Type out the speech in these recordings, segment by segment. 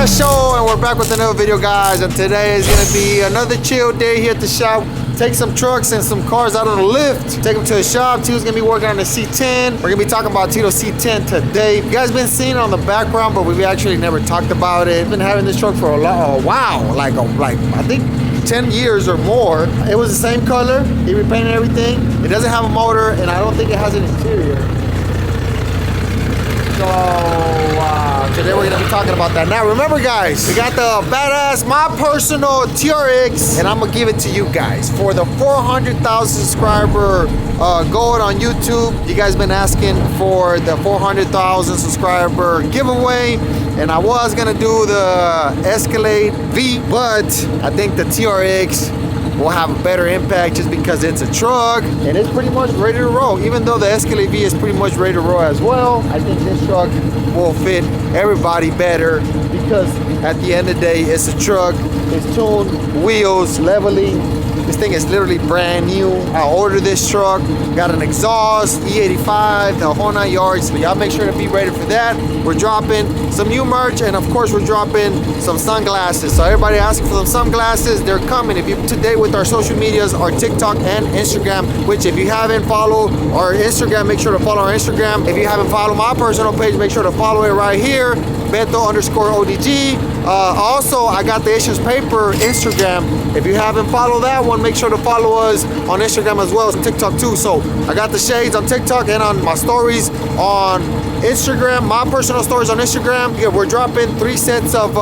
VeRggass show, and we're back with another video, guys. And today is gonna be another chill day here at the shop. Take some trucks and some cars out of the lift, take them to the shop. Tito's gonna be working on the C-10. We're gonna be talking about Tito C-10 today. You guys been seeing it on the background, but we've actually never talked about it. Been having this truck for a while, like I think 10 years or more. It was the same color. He repainted everything. It doesn't have a motor, and I don't think it has an interior. So today we're gonna be talking about that. Now remember, guys, we got the badass, my personal TRX, and I'm gonna give it to you guys for the 400,000 subscriber goal on YouTube. You guys been asking for the 400,000 subscriber giveaway, and I was gonna do the Escalade V, but I think the TRX will have a better impact just because it's a truck and it's pretty much ready to roll. Even though the Escalade V is pretty much ready to roll as well, I think this truck will fit everybody better because at the end of the day, it's a truck. It's tuned, wheels, leveling. This thing is literally brand new. I ordered this truck, got an exhaust, E85, the whole 9 yards. So y'all make sure to be ready for that. We're dropping some new merch, and of course we're dropping some sunglasses. So everybody asking for some sunglasses, they're coming. If you're up to date with our social medias, our TikTok and Instagram, which if you haven't followed our Instagram, make sure to follow our Instagram. If you haven't followed my personal page, make sure to follow it right here, Beto_ODG. Also, I got the Issues Paper Instagram. If you haven't followed that one, make sure to follow us on Instagram as well as TikTok too. So I got the shades on TikTok and on my stories on Instagram, my personal stories on Instagram. Yeah, we're dropping 3 sets of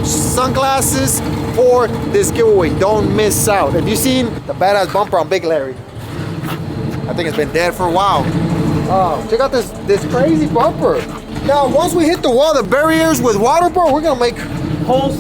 sunglasses for this giveaway. Don't miss out. Have you seen the badass bumper on Big Larry? I think it's been dead for a while. Check out this crazy bumper. Now, once we hit the wall, the barriers with water, bro, we're gonna make holes.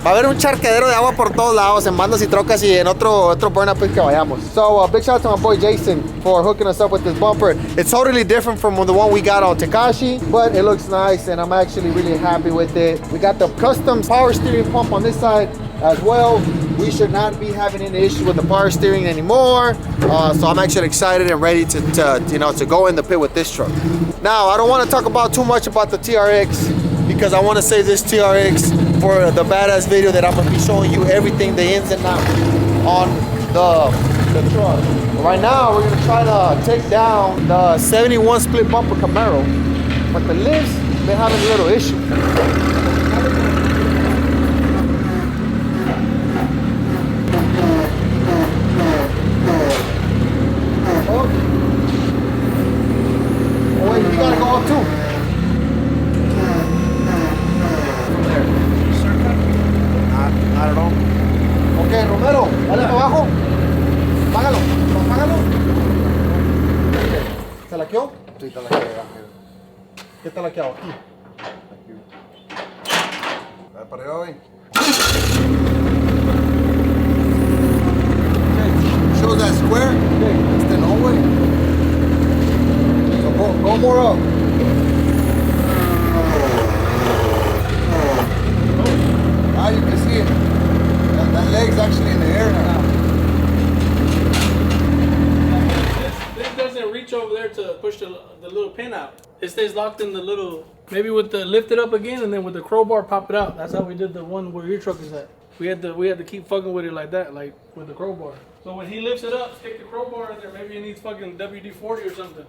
Va a haber un charquedero de agua por todos lados, en bandas y trocas y en otro burn up que vayamos. So big shout out to my boy Jason for hooking us up with this bumper. It's totally different from the one we got on Takashi, but it looks nice and I'm actually really happy with it. We got the custom power steering pump on this side as well. We should not be having any issues with the power steering anymore. So I'm actually excited and ready to go in the pit with this truck. Now, I don't want to talk about too much about the TRX because I want to save this TRX for the badass video that I'm going to be showing you everything, the ins and outs on the truck. But right now, we're going to try to take down the 71 split bumper Camaro, but the lifts, they're having a little issue. ¿Se laqueó? Sí, está laqueado. ¿Qué está laqueado? Aquí. Aquí. A ver, para arriba, güey. Shows that square? Este no, güey. So go more up. Ah, you can see it. That leg's actually in the air now. Reach over there to push the little pin out. It stays locked in the little, maybe with the lift it up again and then with the crowbar pop it out. That's how we did the one where your truck is at. We had to keep fucking with it like that, like with the crowbar. So when he lifts it up, stick the crowbar in there. Maybe it needs fucking WD-40 or something.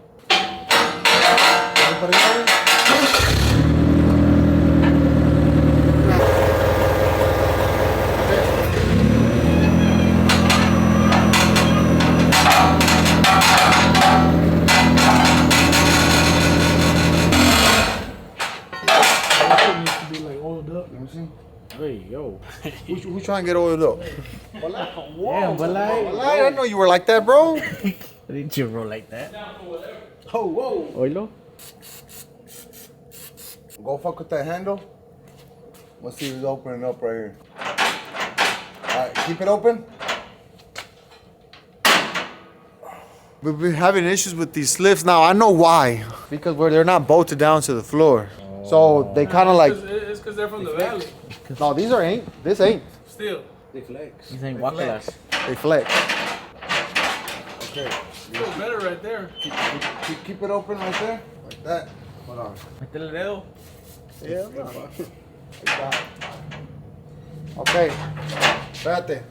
Hey, yo. Who's trying to get oiled up? Damn, but I didn't know you were like that, bro. I didn't you roll like that? Oh, whoa. Oilo? Go fuck with that handle. Let's see if it's opening up right here. Alright, keep it open. We've been having issues with these slips now. I know why. Because they're not bolted down to the floor. So they kind of like. It's because they're from the valley. No, these ain't. This ain't. Still. They flex. These ain't VeRggass. They flex. Okay. Feel better right there. Keep it open right there. Like that. Hold on. Mete el dedo. Yeah. Ok. Espérate.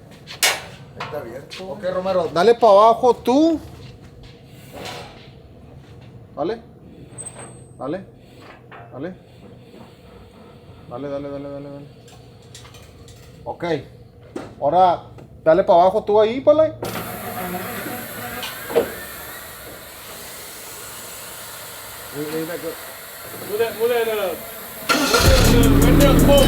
Está abierto. Ok, Romero, dale para abajo tú. Dale. Dale. Dale. Dale, dale, dale, dale, dale. Ok. Ahora, dale para abajo tú ahí, Palay. Move that, right there, boom.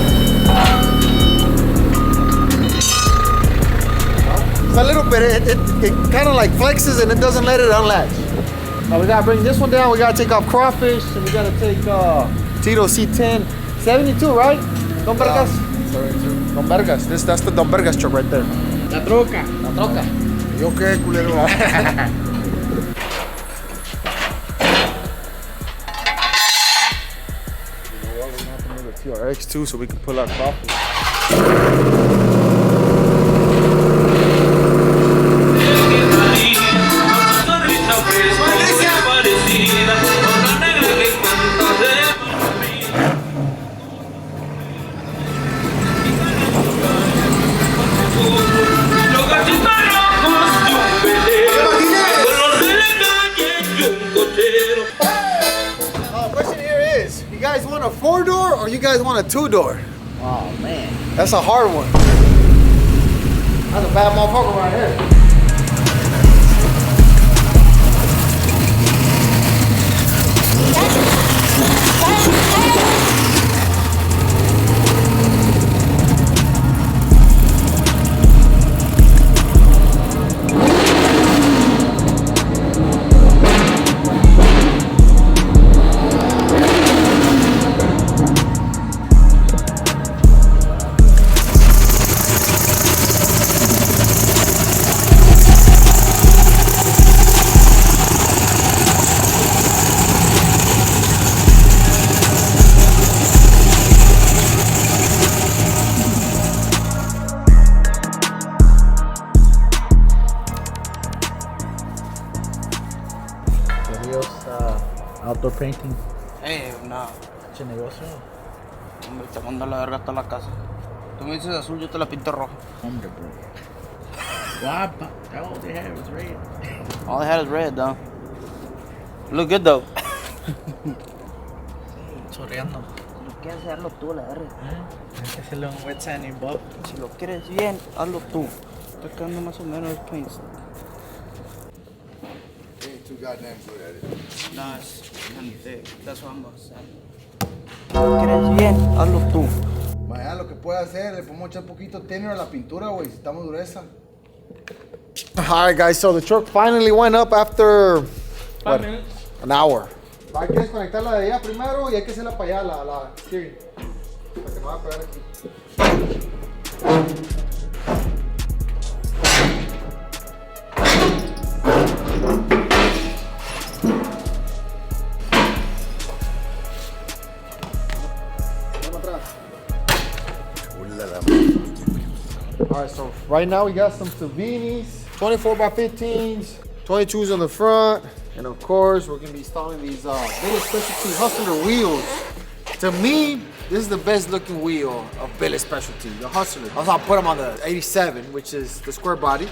It's a little bit, it kind of like flexes and it doesn't let it unlatch. Now we gotta bring this one down, we gotta take off crawfish, and we gotta take Tito C-10. 72, right? Don VeRggass? 72. Don VeRggass, that's the Don VeRggass truck right there. La troca. La troca. Yo qué, culero. TRX too, so we can pull out crawfish. Question here is, you guys want a 4-door or you guys want a 2-door? Oh, man. That's a hard one. That's a bad motherfucker right here. Outdoor painting. No. ¿Qué negocio? Hombre, te mando la verga hasta la casa. Tú me dices azul, yo te la pinto roja. Hombre, bro. Guapa. That all they had was red. All I had is red, though. Look good, though. Chorreando. Si quieres hacerlo tú, la verga. Hay que hacerle un wet sanding, Bob. Si lo quieres bien, hazlo tú. Está quedando más o menos el paint. Ain't too goddamn good at it. Nah, it's kind of thick. That's what I'm about to say. Si lo quieres bien, hazlo tú. Mañana lo que puede hacer, le podemos echar poquito thinner a la pintura, güey, si estamos dureza. Alright guys, so the truck finally went up after 5 minutes. an hour. Hay que desconectarla de allá primero y hay que hacerla para allá, la steering. Para que no va a pegar aquí. Alright, so right now we got some Savinis, 24 by 15s, 22s on the front, and of course we're gonna be installing these Billet Specialty Hustler wheels. To me, this is the best looking wheel of Billet Specialty, the Hustler. Also, I'll put them on the 87, which is the square body.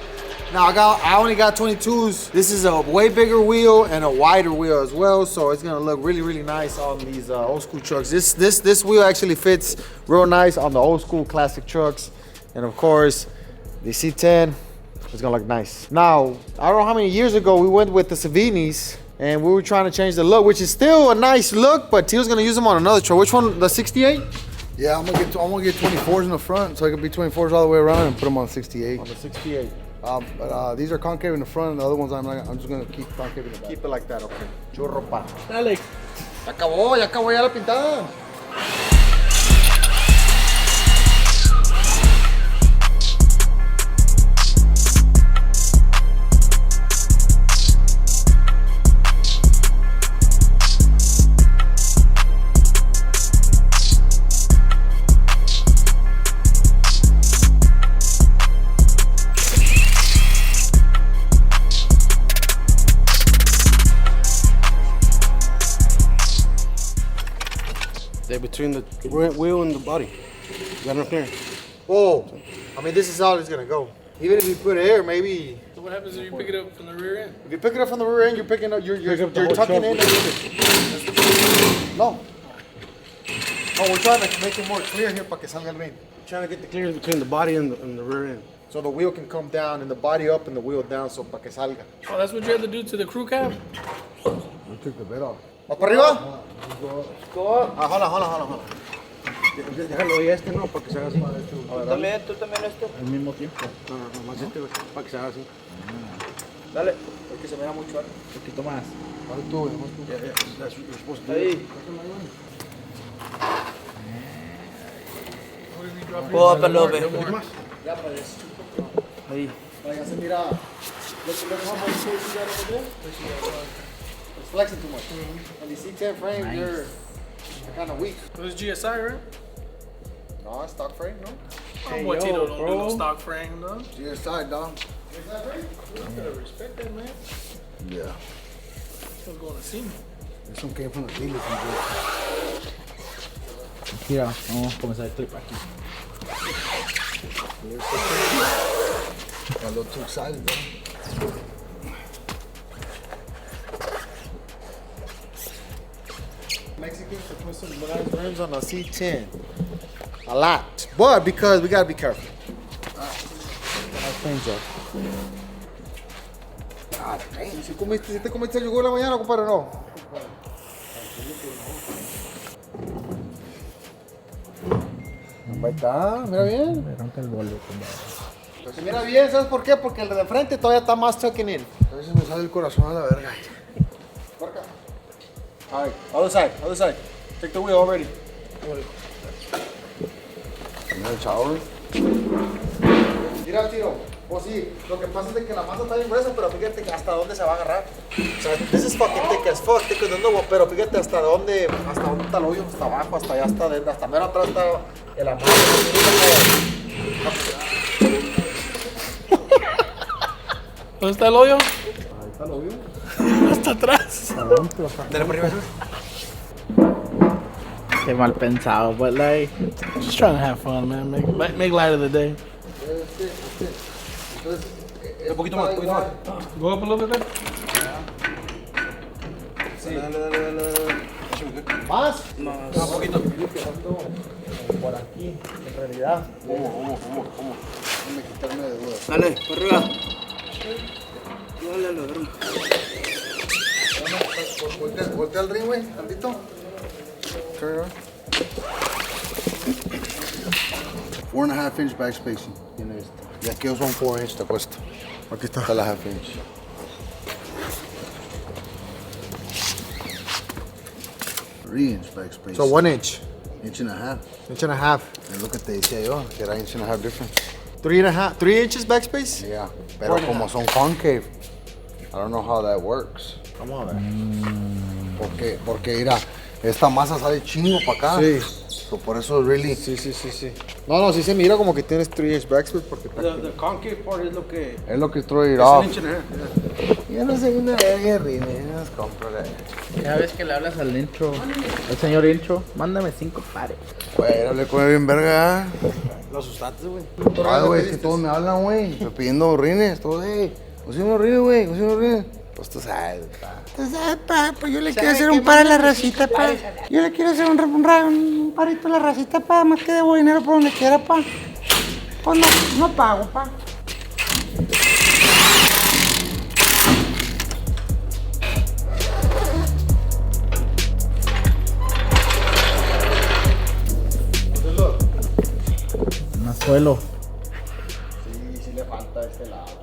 Now I only got 22s. This is a way bigger wheel and a wider wheel as well, so it's gonna look really, really nice on these old school trucks. This wheel actually fits real nice on the old school classic trucks, and of course, the C-10 is gonna look nice. Now, I don't know how many years ago we went with the Savinis, and we were trying to change the look, which is still a nice look, but Tito's gonna use them on another truck. Which one? The 68? Yeah, I'm gonna get 24s in the front, so I can be 24s all the way around and put them on 68. On the 68. But these are concave in the front, and the other ones I'm just gonna keep concave in the back. Keep it like that, okay. Churro pa. Dale. Ya acabó ya la pintada. between the wheel and the body. You got enough clearance? Oh, I mean, this is all it's gonna go. Even if you put air, maybe. So what happens if you pick it up from the rear end? If you pick it up from the rear end, you're picking up, you're whole tucking truck. in. No. Oh, we're trying to make it more clear here para que salga el rain. Trying to get the clearance between the body and the rear end. So the wheel can come down and the body up and the wheel down, so para que salga. Oh, that's what you have to do to the crew cab? We took the bed off. ¿Más para arriba? Go up. Ah, hold on. Déjalo y este no, para que se haga así. Tú también esto. Al mismo tiempo. No, más este, güey, para que se haga así. Dale. Es que se me da mucho. Un poquito más. Ahora tú, güey, más tú. Yeah, that's what you're supposed to do. Ahí. Go up a little bit. Ahí. Like I said, mira, look how much space you got over there. It's flexing too much. On the C-10 frame, you're kind of weak. It was GSI, right? No, it's stock frame, no? Oh, boy, Tito don't do no stock frame, though. GSI, dog. Is that right? You gotta respect that, man. Yeah. I'm going to see me. This one came from the dealer. Mira, vamos a comenzar el clip aquí. Got a little too excited, dog. Mexicans to put some nice rims on a C-10. A lot. But because we gotta be careful. ¿Si te comiste el yogur la mañana, compadre, o no? Ahí está, mira bien. Me rompe el boleto. Pues mira bien, ¿sabes por qué? Porque el de frente todavía está más tucking in. A veces me sale el corazón a la verga. Por acá. All right, other side. Take the wheel already. Mira el shower. Mira, Tito. Pues sí, lo que pasa es de que la masa está bien gruesa, pero fíjate que hasta dónde se va a agarrar. O sea, this is fucking thick as fuck, thicker than normal, pero fíjate hasta dónde está el hoyo, hasta abajo, hasta allá, hasta mero atrás está el amarre. ¿Dónde está el hoyo? Ahí está el hoyo. Hasta atrás. Dale para arriba. Qué mal pensado, but like. Just trying to have fun, man. Make light of the day. Entonces, Un poquito más, Go up a little bit there. Dale. ¿Más? Un poquito. Por aquí, en realidad. Déjame quitarme de dudas. Dale, por arriba. Dale a lo verga. Voltea el ring, güey, tantito. Turn it around. 4.5 inch back spacing tiene este. Y aquellos son 4 inch, te cuesta. Aquí está. Está la half inch. Three inch back spacing. So 1 inch, Inch and a half. inch and a half. Es lo que te decía yo, que era inch and a half difference. 3 inches backspace. Yeah. Pero como son concave, I don't know how that works. Vamos a ver. Porque mira, esta masa sale chingo para acá. Sí. So, por eso really. Sí. No, sí se mira como que tienes 3 inch backspace porque está aquí. The concave part es lo que... Es lo que throw it Es off. un inch and a half. Yo no sé una verga, Rines, cómprale. Cada vez que le hablas al intro, al señor intro, mándame 5 pares. Güey, no le come bien verga. Lo asustaste, güey. Ay, güey, es que todos me hablan, güey. Me pidiendo rines, todos, consigue unos rines, güey, consigue unos rines. Pues tú sabes, pa. Tú sabes, pa, pues yo le quiero hacer un par a la racita, pa. Yo le quiero hacer un parito a la racita, pa. Más que debo dinero por donde quiera, pa. Pues no pago, pa. Más suelo. Sí le falta este lado.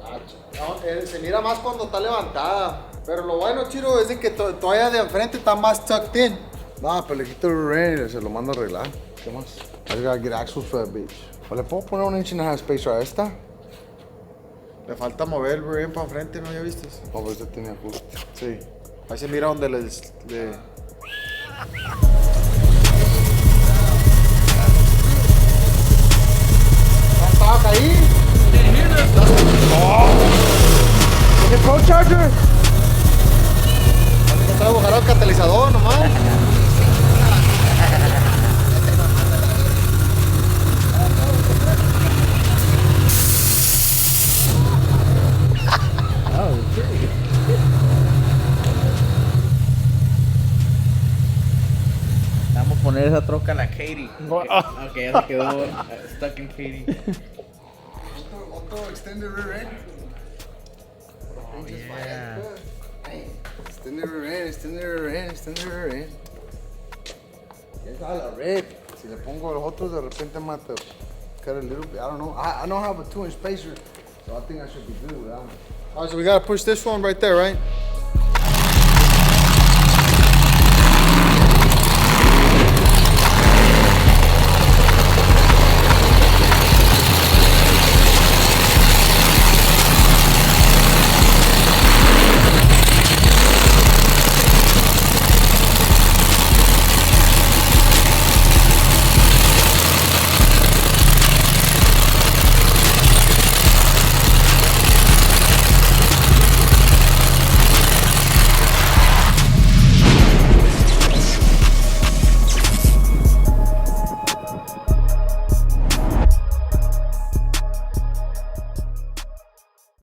No, se mira más cuando está levantada. Pero lo bueno, Chiro, es de que todavía de enfrente está más tucked in. No, pero le quito el ring y se lo mando a arreglar. ¿Qué más? I gotta get axles for that bitch. ¿O le puedo poner un inch and a half spacer a esta? Le falta mover el rim para enfrente, ¿no? ¿Ya viste? No, pero este tiene ajuste. Sí. Ahí se mira donde le... ¿Estaba caído? ¿Tiene Pro Charger? Estaba buscando el catalizador nomás. poner esa troca a la Katie. Ah. Ok, ya se quedó stuck in Katie. Otro extended rear end. Oh, yeah. Extended rear end, extended rear end, extended rear end. Esa es la red. Si le pongo los otros, de repente mata. Cut a little bit. I don't know. I don't have a 2-inch spacer, so I think I should be good without it. All right, so we gotta push this one right there, right?